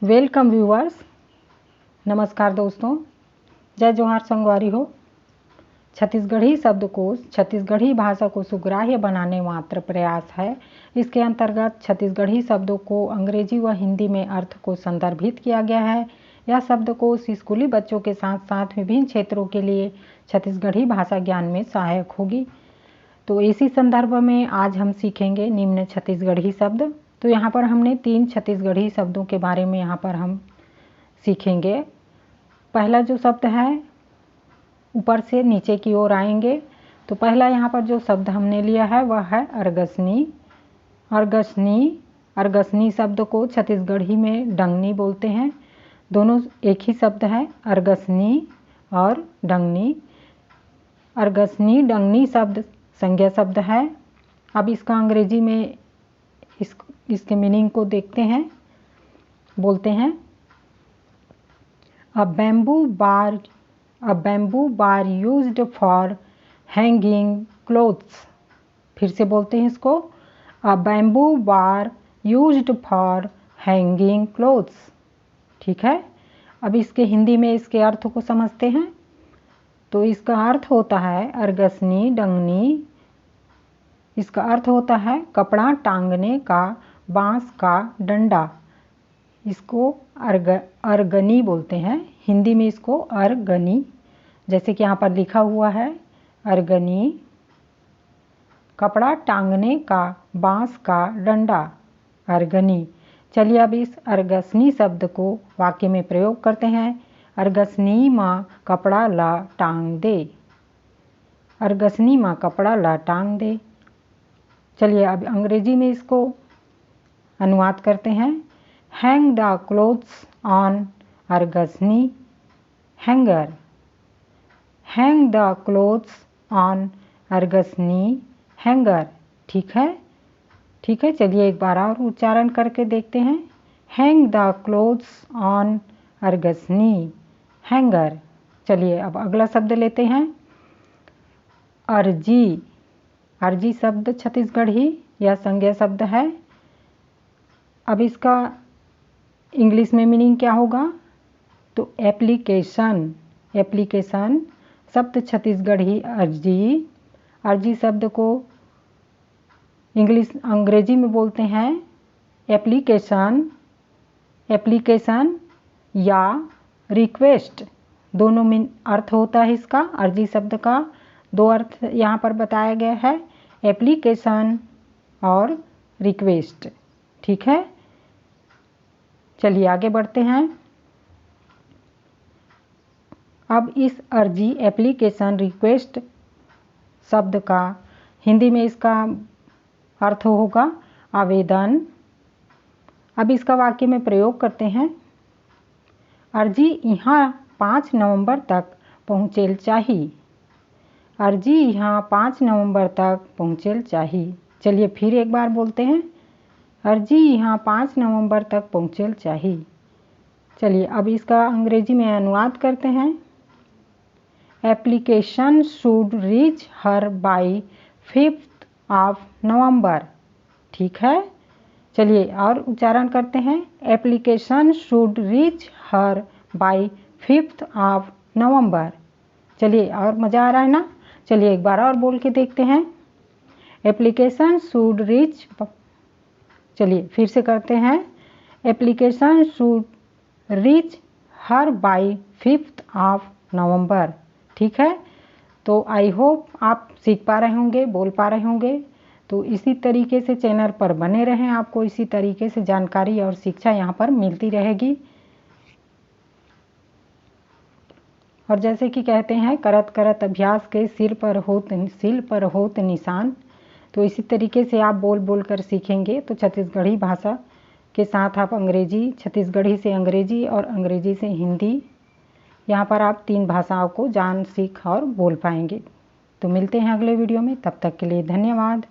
Welcome viewers. नमस्कार दोस्तों, जय जोहार संगवारी हो। छत्तीसगढ़ी शब्दकोश छत्तीसगढ़ी भाषा को सुग्राह्य बनाने मात्र प्रयास है। इसके अंतर्गत छत्तीसगढ़ी शब्दों को अंग्रेजी व हिंदी में अर्थ को संदर्भित किया गया है। यह शब्दकोश स्कूली बच्चों के साथ साथ विभिन्न क्षेत्रों के लिए छत्तीसगढ़ी भाषा ज्ञान में सहायक होगी। तो इसी संदर्भ में आज हम सीखेंगे निम्न छत्तीसगढ़ी शब्द। तो यहाँ पर हमने 3 छत्तीसगढ़ी शब्दों के बारे में यहाँ पर हम सीखेंगे। पहला जो शब्द है, ऊपर से नीचे की ओर आएंगे। तो पहला यहाँ पर जो शब्द हमने लिया है वह है अर्गसनी। अर्गसनी शब्द को छत्तीसगढ़ी में डंगनी बोलते हैं। दोनों एक ही शब्द है, अर्गसनी और डंगनी। अर्गसनी डंगनी शब्द संज्ञा शब्द है। अब इसका अंग्रेजी में इसके मीनिंग को देखते हैं। बोलते हैं a bamboo bar used for hanging clothes. फिर से बोलते हैं इसको, a bamboo bar used for hanging clothes. ठीक है। अब इसके हिंदी में इसके अर्थ को समझते हैं। तो इसका अर्थ होता है अर्गसनी डंगनी। इसका अर्थ होता है कपड़ा टांगने का बांस का डंडा। इसको अर्गनी बोलते हैं। हिंदी में इसको अर्गनी, जैसे कि यहाँ पर लिखा हुआ है अर्गनी, कपड़ा टांगने का बांस का डंडा, अर्गनी। चलिए अब इस अर्गसनी शब्द को वाक्य में प्रयोग करते हैं। अर्गसनी माँ कपड़ा ला टांग दे। अर्गसनी माँ कपड़ा ला टांग दे। चलिए अब अंग्रेजी में इसको अनुवाद करते हैं। हैंग द क्लोथ्स ऑन अर्गसनी hanger. Hang the clothes on अर्गसनी हैंगर। ठीक है, ठीक है। चलिए एक बार और उच्चारण करके देखते हैं। हैंग द क्लोथ्स ऑन अर्गसनी हैंगर। चलिए अब अगला शब्द लेते हैं, अर्जी। अर्जी शब्द छत्तीसगढ़ी यह संज्ञा शब्द है। अब इसका इंग्लिश में मीनिंग क्या होगा? तो एप्लीकेशन। एप्लीकेशन शब्द छत्तीसगढ़ी अर्जी। अर्जी शब्द को अंग्रेजी में बोलते हैं एप्लीकेशन। एप्लीकेशन या रिक्वेस्ट, दोनों में अर्थ होता है इसका। अर्जी शब्द का 2 अर्थ यहाँ पर बताया गया है, एप्लीकेशन और रिक्वेस्ट। ठीक है। चलिए आगे बढ़ते हैं। अब इस अर्जी एप्लीकेशन रिक्वेस्ट शब्द का हिंदी में इसका अर्थ होगा आवेदन। अब इसका वाक्य में प्रयोग करते हैं। अर्जी यहाँ 5 नवंबर तक पहुँचेल चाही। अर्जी यहाँ 5 नवंबर तक पहुँचेल चाही। चलिए फिर एक बार बोलते हैं, अर्जी यहाँ 5 नवंबर तक पहुँचेल चाही। चलिए अब इसका अंग्रेजी में अनुवाद करते हैं। Application should reach her by 5th of November. ठीक है। चलिए और उच्चारण करते हैं, application should reach her by 5th of November. चलिए और मज़ा आ रहा है ना? चलिए एक बार और बोल के देखते हैं, एप्लीकेशन शुड रीच। चलिए फिर से करते हैं, application should reach her by 5th of November. ठीक है। तो आई होप आप सीख पा रहे होंगे, बोल पा रहे होंगे। तो इसी तरीके से चैनल पर बने रहें, आपको इसी तरीके से जानकारी और शिक्षा यहाँ पर मिलती रहेगी। और जैसे कि कहते हैं, करत करत अभ्यास के सिर पर होत निशान। तो इसी तरीके से आप बोल बोल कर सीखेंगे तो छत्तीसगढ़ी भाषा के साथ आप अंग्रेजी, छत्तीसगढ़ी से अंग्रेजी और अंग्रेजी से हिंदी, यहाँ पर आप 3 भाषाओं को जान, सीख और बोल पाएंगे। तो मिलते हैं अगले वीडियो में, तब तक के लिए धन्यवाद।